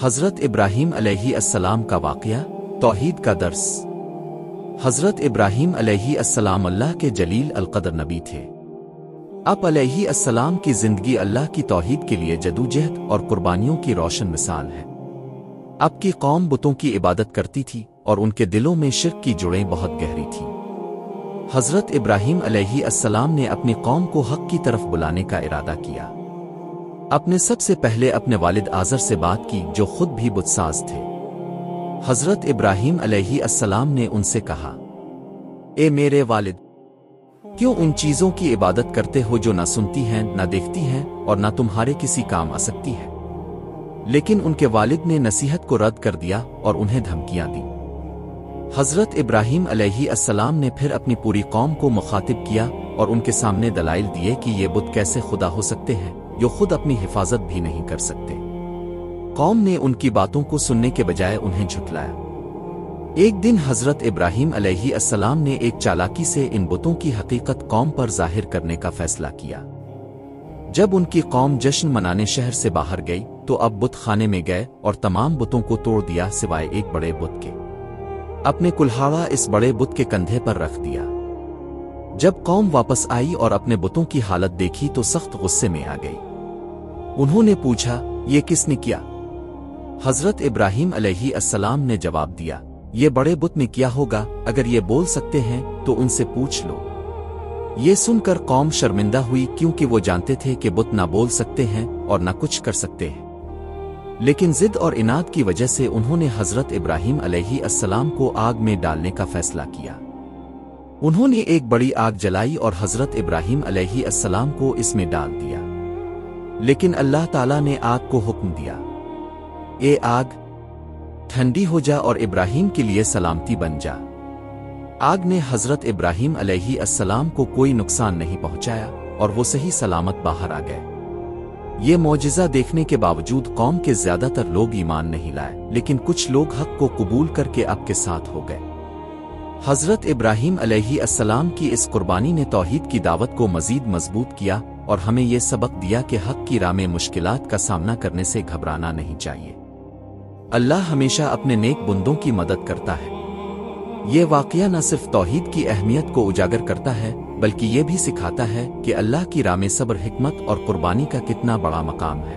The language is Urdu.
حضرت ابراہیم علیہ السلام کا واقعہ، توحید کا درس۔ حضرت ابراہیم علیہ السلام اللہ کے جلیل القدر نبی تھے۔ آپ علیہ السلام کی زندگی اللہ کی توحید کے لیے جدوجہد اور قربانیوں کی روشن مثال ہے۔ آپ کی قوم بتوں کی عبادت کرتی تھی اور ان کے دلوں میں شرک کی جڑیں بہت گہری تھیں۔ حضرت ابراہیم علیہ السلام نے اپنی قوم کو حق کی طرف بلانے کا ارادہ کیا۔ آپ نے سب سے پہلے اپنے والد آزر سے بات کی جو خود بھی بت ساز تھے۔ حضرت ابراہیم علیہ السلام نے ان سے کہا، اے میرے والد، کیوں ان چیزوں کی عبادت کرتے ہو جو نہ سنتی ہیں، نہ دیکھتی ہیں اور نہ تمہارے کسی کام آ سکتی ہیں؟ لیکن ان کے والد نے نصیحت کو رد کر دیا اور انہیں دھمکیاں دیں۔ حضرت ابراہیم علیہ السلام نے پھر اپنی پوری قوم کو مخاطب کیا اور ان کے سامنے دلائل دیے کہ یہ بت کیسے خدا ہو سکتے ہیں جو خود اپنی حفاظت بھی نہیں کر سکتے۔ قوم نے ان کی باتوں کو سننے کے بجائے انہیں جھٹلایا۔ ایک دن حضرت ابراہیم علیہ السلام نے ایک چالاکی سے ان بتوں کی حقیقت قوم پر ظاہر کرنے کا فیصلہ کیا۔ جب ان کی قوم جشن منانے شہر سے باہر گئی تو اب بت خانے میں گئے اور تمام بتوں کو توڑ دیا سوائے ایک بڑے بت کے۔ اپنے کلہاڑا اس بڑے بت کے کندھے پر رکھ دیا۔ جب قوم واپس آئی اور اپنے بتوں کی حالت دیکھی تو سخت غصے میں آ گئی۔ انہوں نے پوچھا، یہ کس نے کیا؟ حضرت ابراہیم علیہ السلام نے جواب دیا، یہ بڑے بت نے کیا ہوگا، اگر یہ بول سکتے ہیں تو ان سے پوچھ لو۔ یہ سن کر قوم شرمندہ ہوئی کیونکہ وہ جانتے تھے کہ بت نہ بول سکتے ہیں اور نہ کچھ کر سکتے ہیں، لیکن ضد اور اناد کی وجہ سے انہوں نے حضرت ابراہیم علیہ السلام کو آگ میں ڈالنے کا فیصلہ کیا۔ انہوں نے ایک بڑی آگ جلائی اور حضرت ابراہیم علیہ السلام کو اس میں ڈال دیا، لیکن اللہ تعالیٰ نے آگ کو حکم دیا، اے آگ، ٹھنڈی ہو جا اور ابراہیم کے لیے سلامتی بن جا۔ آگ نے حضرت ابراہیم علیہ السلام کو کوئی نقصان نہیں پہنچایا اور وہ صحیح سلامت باہر آ گئے۔ یہ معجزہ دیکھنے کے باوجود قوم کے زیادہ تر لوگ ایمان نہیں لائے، لیکن کچھ لوگ حق کو قبول کر کے آپ کے ساتھ ہو گئے۔ حضرت ابراہیم علیہ السلام کی اس قربانی نے توحید کی دعوت کو مزید مضبوط کیا اور ہمیں یہ سبق دیا کہ حق کی راہ میں مشکلات کا سامنا کرنے سے گھبرانا نہیں چاہیے۔ اللہ ہمیشہ اپنے نیک بندوں کی مدد کرتا ہے۔ یہ واقعہ نہ صرف توحید کی اہمیت کو اجاگر کرتا ہے بلکہ یہ بھی سکھاتا ہے کہ اللہ کی راہ میں صبر، حکمت اور قربانی کا کتنا بڑا مقام ہے۔